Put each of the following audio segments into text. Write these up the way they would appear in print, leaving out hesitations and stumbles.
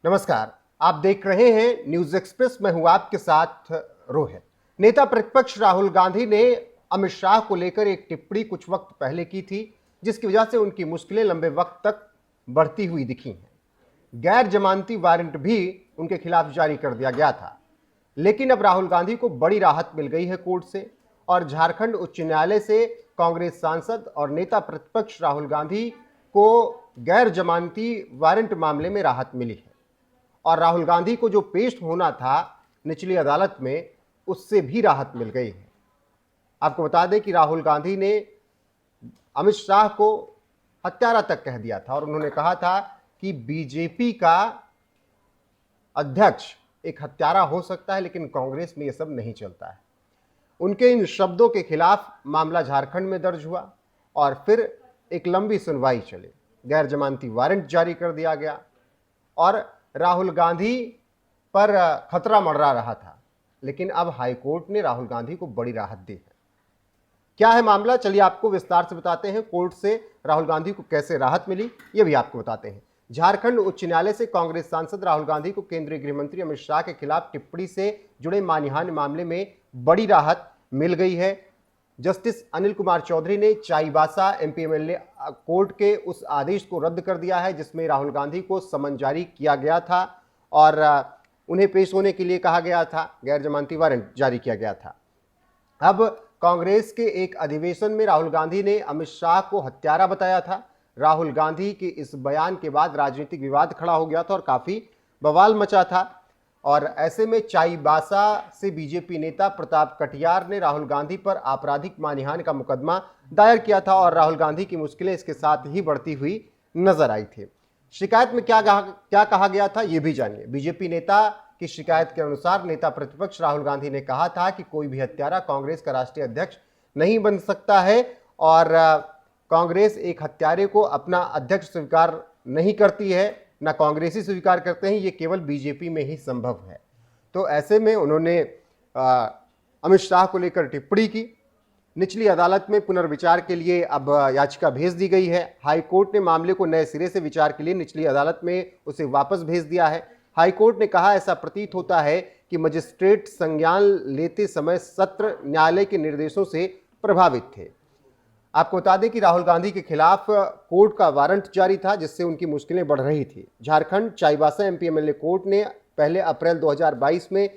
नमस्कार। आप देख रहे हैं न्यूज एक्सप्रेस। मैं हूं आपके साथ रोहित। नेता प्रतिपक्ष राहुल गांधी ने अमित शाह को लेकर एक टिप्पणी कुछ वक्त पहले की थी, जिसकी वजह से उनकी मुश्किलें लंबे वक्त तक बढ़ती हुई दिखी हैं। गैर जमानती वारंट भी उनके खिलाफ जारी कर दिया गया था, लेकिन अब राहुल गांधी को बड़ी राहत मिल गई है कोर्ट से, और झारखंड उच्च न्यायालय से कांग्रेस सांसद और नेता प्रतिपक्ष राहुल गांधी को गैर जमानती वारंट मामले में राहत मिली है। और राहुल गांधी को जो पेश होना था निचली अदालत में, उससे भी राहत मिल गई है। आपको बता दें कि राहुल गांधी ने अमित शाह को हत्यारा तक कह दिया था और उन्होंने कहा था कि बीजेपी का अध्यक्ष एक हत्यारा हो सकता है, लेकिन कांग्रेस में यह सब नहीं चलता है। उनके इन शब्दों के खिलाफ मामला झारखंड में दर्ज हुआ और फिर एक लंबी सुनवाई चली। गैर जमानती वारंट जारी कर दिया गया और राहुल गांधी पर खतरा मंडरा रहा था, लेकिन अब हाईकोर्ट ने राहुल गांधी को बड़ी राहत दी है। क्या है मामला, चलिए आपको विस्तार से बताते हैं। कोर्ट से राहुल गांधी को कैसे राहत मिली, यह भी आपको बताते हैं। झारखंड उच्च न्यायालय से कांग्रेस सांसद राहुल गांधी को केंद्रीय गृह मंत्री अमित शाह के खिलाफ टिप्पणी से जुड़े मानहानि मामले में बड़ी राहत मिल गई है। जस्टिस अनिल कुमार चौधरी ने चाईबासा एमपीएमएलए कोर्ट के उस आदेश को रद्द कर दिया है जिसमें राहुल गांधी को समन जारी किया गया था और उन्हें पेश होने के लिए कहा गया था, गैर जमानती वारंट जारी किया गया था। अब कांग्रेस के एक अधिवेशन में राहुल गांधी ने अमित शाह को हत्यारा बताया था। राहुल गांधी के इस बयान के बाद राजनीतिक विवाद खड़ा हो गया था और काफी बवाल मचा था। और ऐसे में चाईबासा से बीजेपी नेता प्रताप कटियार ने राहुल गांधी पर आपराधिक मानहानि का मुकदमा दायर किया था और राहुल गांधी की मुश्किलें इसके साथ ही बढ़ती हुई नजर आई थी। शिकायत में क्या कहा गया था, यह भी जानिए। बीजेपी नेता की शिकायत के अनुसार नेता प्रतिपक्ष राहुल गांधी ने कहा था कि कोई भी हत्यारा कांग्रेस का राष्ट्रीय अध्यक्ष नहीं बन सकता है और कांग्रेस एक हत्यारे को अपना अध्यक्ष स्वीकार नहीं करती है, ना कांग्रेसी स्वीकार करते हैं, ये केवल बीजेपी में ही संभव है। तो ऐसे में उन्होंने अमित शाह को लेकर टिप्पणी की। निचली अदालत में पुनर्विचार के लिए अब याचिका भेज दी गई है। हाईकोर्ट ने मामले को नए सिरे से विचार के लिए निचली अदालत में उसे वापस भेज दिया है। हाईकोर्ट ने कहा, ऐसा प्रतीत होता है कि मजिस्ट्रेट संज्ञान लेते समय सत्र न्यायालय के निर्देशों से प्रभावित थे। आपको बता दें कि राहुल गांधी के खिलाफ कोर्ट का वारंट जारी था, जिससे उनकी मुश्किलें बढ़ रही थी। झारखंड चाईबासा एमपीएमएलए कोर्ट ने पहले अप्रैल 2022 में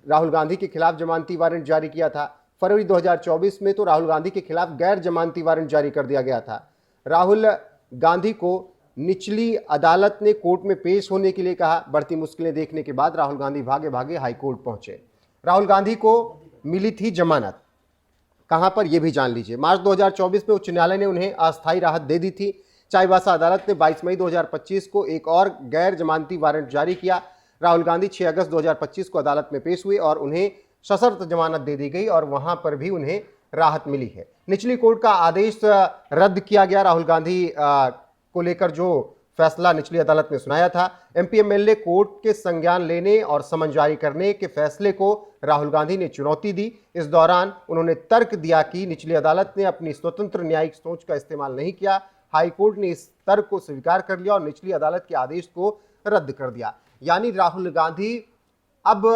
राहुल गांधी के खिलाफ जमानती वारंट जारी किया था। फरवरी 2024 में तो राहुल गांधी के खिलाफ गैर जमानती वारंट जारी कर दिया गया था। राहुल गांधी को निचली अदालत ने कोर्ट में पेश होने के लिए कहा। बढ़ती मुश्किलें देखने के बाद राहुल गांधी भागे भागे हाईकोर्ट पहुंचे। राहुल गांधी को मिली थी जमानत, कहां पर, यह भी जान लीजिए। मार्च 2024 में उच्च न्यायालय ने उन्हें अस्थायी राहत दे दी थी। चाईबासा अदालत ने 22 मई 2025 को एक और गैर जमानती वारंट जारी किया। राहुल गांधी 6 अगस्त 2025 को अदालत में पेश हुए और उन्हें सशर्त जमानत दे दी गई और वहां पर भी उन्हें राहत मिली है। निचली कोर्ट का आदेश रद्द किया गया। राहुल गांधी को लेकर जो फैसला निचली अदालत ने सुनाया था, एमपीएमएलए कोर्ट के संज्ञान लेने और समन जारी करने के फैसले को राहुल गांधी ने चुनौती दी। इस दौरान उन्होंने तर्क दिया कि निचली अदालत ने अपनी स्वतंत्र न्यायिक सोच का इस्तेमाल नहीं किया। हाईकोर्ट ने इस तर्क को स्वीकार कर लिया और निचली अदालत के आदेश को रद्द कर दिया। यानी राहुल गांधी अब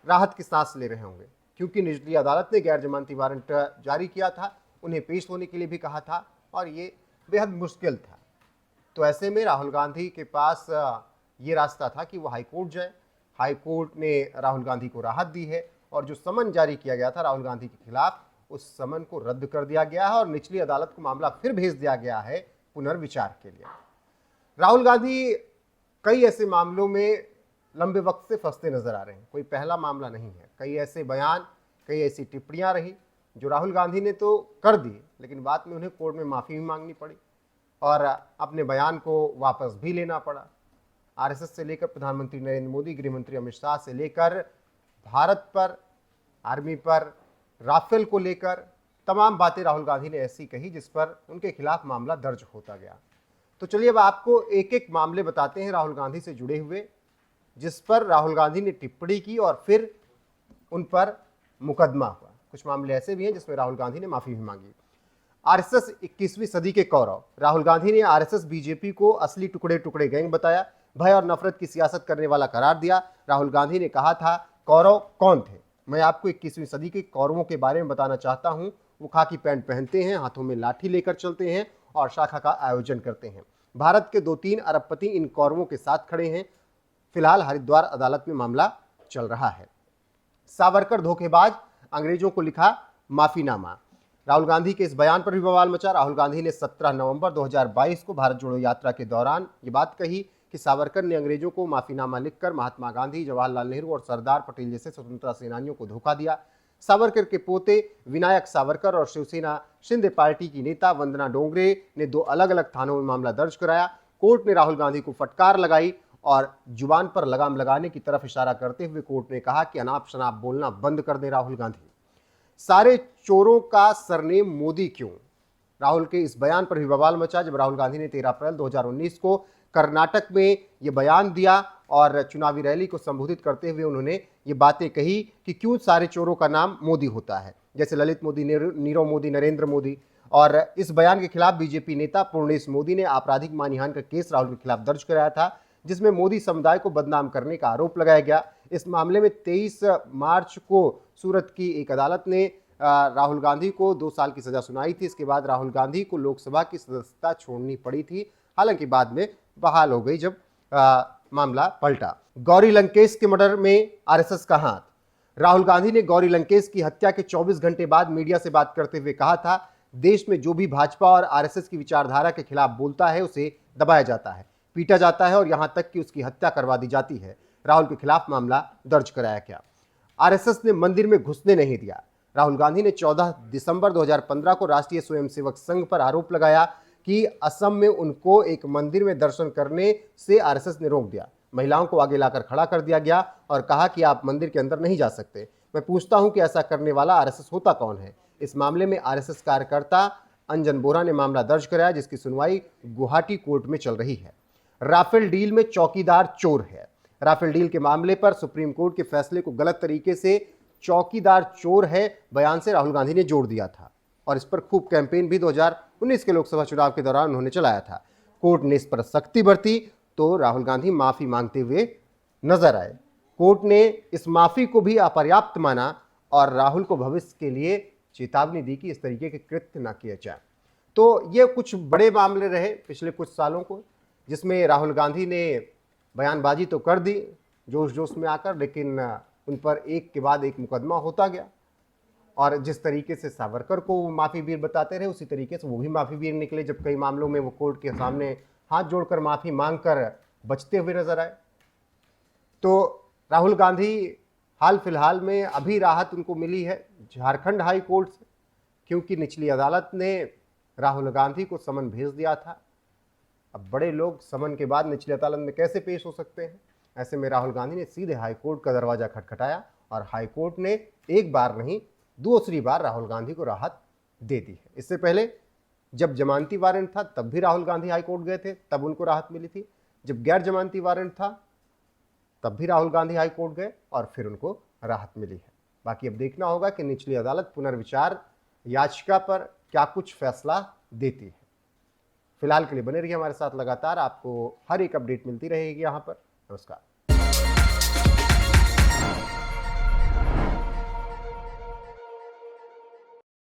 राहत की सांस ले रहे होंगे, क्योंकि निचली अदालत ने गैर जमानती वारंट जारी किया था, उन्हें पेश होने के लिए भी कहा था और ये बेहद मुश्किल था। तो ऐसे में राहुल गांधी के पास ये रास्ता था कि वो हाईकोर्ट जाए। हाईकोर्ट ने राहुल गांधी को राहत दी है और जो समन जारी किया गया था राहुल गांधी के खिलाफ, उस समन को रद्द कर दिया गया है और निचली अदालत को मामला फिर भेज दिया गया है पुनर्विचार के लिए। राहुल गांधी कई ऐसे मामलों में लंबे वक्त से फंसते नजर आ रहे हैं। कोई पहला मामला नहीं है। कई ऐसे बयान, कई ऐसी टिप्पणियां रही जो राहुल गांधी ने तो कर दी, लेकिन बाद में उन्हें कोर्ट में माफी भी मांगनी पड़ी और अपने बयान को वापस भी लेना पड़ा। आरएसएस से लेकर प्रधानमंत्री नरेंद्र मोदी, गृह मंत्री अमित शाह से लेकर भारत पर, आर्मी पर, राफेल को लेकर तमाम बातें राहुल गांधी ने ऐसी कही जिस पर उनके खिलाफ मामला दर्ज होता गया। तो चलिए अब आपको एक एक मामले बताते हैं राहुल गांधी से जुड़े हुए, जिस पर राहुल गांधी ने टिप्पणी की और फिर उन पर मुकदमा हुआ। कुछ मामले ऐसे भी हैं जिसमें राहुल गांधी ने माफी भी मांगी। आरएसएस 21वीं सदी के कौरव। राहुल गांधी ने आरएसएस बीजेपी को असली टुकड़े टुकड़े गैंग बताया। भय और नफरत की सियासत करने वाला करार दिया। राहुल गांधी ने कहा था, कौरव कौन थे? मैं आपको 21वीं सदी के कौरवों के बारे में बताना चाहता हूं। वो खाकी पैंट पहनते हैं, हाथों में लाठी लेकर चलते हैं और शाखा का आयोजन करते हैं। भारत के 2-3 अरबपति इन कौरवों के साथ खड़े हैं। फिलहाल हरिद्वार अदालत में मामला चल रहा है। सावरकर धोखेबाज, अंग्रेजों को लिखा माफीनामा। राहुल गांधी के इस बयान पर भी बवाल मचा। राहुल गांधी ने 17 नवंबर 2022 को भारत जोड़ो यात्रा के दौरान ये बात कही कि सावरकर ने अंग्रेजों को माफीनामा लिखकर महात्मा गांधी, जवाहरलाल नेहरू और सरदार पटेल जैसे स्वतंत्रता सेनानियों को धोखा दिया। सावरकर के पोते विनायक सावरकर और शिवसेना शिंदे पार्टी की नेता वंदना डोंगरे ने 2 अलग-अलग थानों में मामला दर्ज कराया। कोर्ट ने राहुल गांधी को फटकार लगाई और जुबान पर लगाम लगाने की तरफ इशारा करते हुए कोर्ट ने कहा कि अनाप शनाप बोलना बंद कर दे राहुल गांधी। सारे चोरों का सरनेम मोदी क्यों? राहुल के इस बयान पर भी बवाल मचा जब राहुल गांधी ने 13 अप्रैल 2019 को कर्नाटक में ये बयान दिया और चुनावी रैली को संबोधित करते हुए उन्होंने ये बातें कही कि क्यों सारे चोरों का नाम मोदी होता है, जैसे ललित मोदी, नीरव मोदी, नरेंद्र मोदी। और इस बयान के खिलाफ बीजेपी नेता पूर्णेश मोदी ने आपराधिक मानहानि का केस राहुल के खिलाफ दर्ज कराया था, जिसमें मोदी समुदाय को बदनाम करने का आरोप लगाया गया। इस मामले में 23 मार्च को सूरत की एक अदालत ने राहुल गांधी को 2 साल की सजा सुनाई थी। इसके बाद राहुल गांधी को लोकसभा की सदस्यता छोड़नी पड़ी थी, हालांकि बाद में बहाल हो गई जब मामला पलटा। गौरी लंकेश के मर्डर में आरएसएस का हाथ। राहुल गांधी ने गौरी लंकेश की हत्या के 24 घंटे बाद मीडिया से बात करते हुए कहा था, देश में जो भी भाजपा और आरएसएस की विचारधारा के खिलाफ बोलता है उसे दबाया जाता है, पीटा जाता है और यहां तक कि उसकी हत्या करवा दी जाती है। राहुल के खिलाफ मामला दर्ज कराया गया। आरएसएस ने मंदिर में घुसने नहीं दिया। राहुल गांधी ने 14 दिसंबर 2015 को राष्ट्रीय स्वयंसेवक संघ पर आरोप लगाया कि असम में उनको एक मंदिर में दर्शन करने से आरएसएस ने रोक दिया। महिलाओं को आगे लाकर खड़ा कर दिया गया और कहा कि आप मंदिर के अंदर नहीं जा सकते। मैं पूछता हूं कि ऐसा करने वाला आरएसएस होता कौन है? इस मामले में आरएसएस कार्यकर्ता अंजन बोरा ने मामला दर्ज कराया, जिसकी सुनवाई गुवाहाटी कोर्ट में चल रही है। राफेल डील में चौकीदार चोर है। राफेल डील के मामले पर सुप्रीम कोर्ट के फैसले को गलत तरीके से चौकीदार चोर है बयान से राहुल गांधी ने जोड़ दिया था और इस पर खूब कैंपेन भी 2019 के लोकसभा चुनाव के दौरान उन्होंने चलाया था। कोर्ट ने इस पर सख्ती बरती तो राहुल गांधी माफी मांगते हुए नजर आए। कोर्ट ने इस माफी को भी अपर्याप्त माना और राहुल को भविष्य के लिए चेतावनी दी कि इस तरीके के कृत्य न किए जाए। तो ये कुछ बड़े मामले रहे पिछले कुछ सालों को, जिसमें राहुल गांधी ने बयानबाजी तो कर दी जोश जोश में आकर, लेकिन उन पर एक के बाद एक मुकदमा होता गया और जिस तरीके से सावरकर को वो माफ़ी वीर बताते रहे उसी तरीके से वो भी माफ़ी वीर निकले, जब कई मामलों में वो कोर्ट के सामने हाथ जोड़कर माफ़ी मांगकर बचते हुए नजर आए। तो राहुल गांधी हाल फिलहाल में अभी राहत उनको मिली है झारखंड हाई कोर्ट से, क्योंकि निचली अदालत ने राहुल गांधी को समन भेज दिया था। अब बड़े लोग समन के बाद निचली अदालत में कैसे पेश हो सकते हैं? ऐसे में राहुल गांधी ने सीधे हाई कोर्ट का दरवाजा खटखटाया और हाई कोर्ट ने एक बार नहीं दूसरी बार राहुल गांधी को राहत दे दी है। इससे पहले जब जमानती वारंट था तब भी राहुल गांधी हाई कोर्ट गए थे, तब उनको राहत मिली थी। जब गैर जमानती वारंट था तब भी राहुल गांधी हाई कोर्ट गए और फिर उनको राहत मिली है। बाकी अब देखना होगा कि निचली अदालत पुनर्विचार याचिका पर क्या कुछ फैसला देती है। फिलहाल के लिए बने रहिए हमारे साथ, लगातार आपको हर एक अपडेट मिलती रहेगी यहाँ पर। नमस्कार।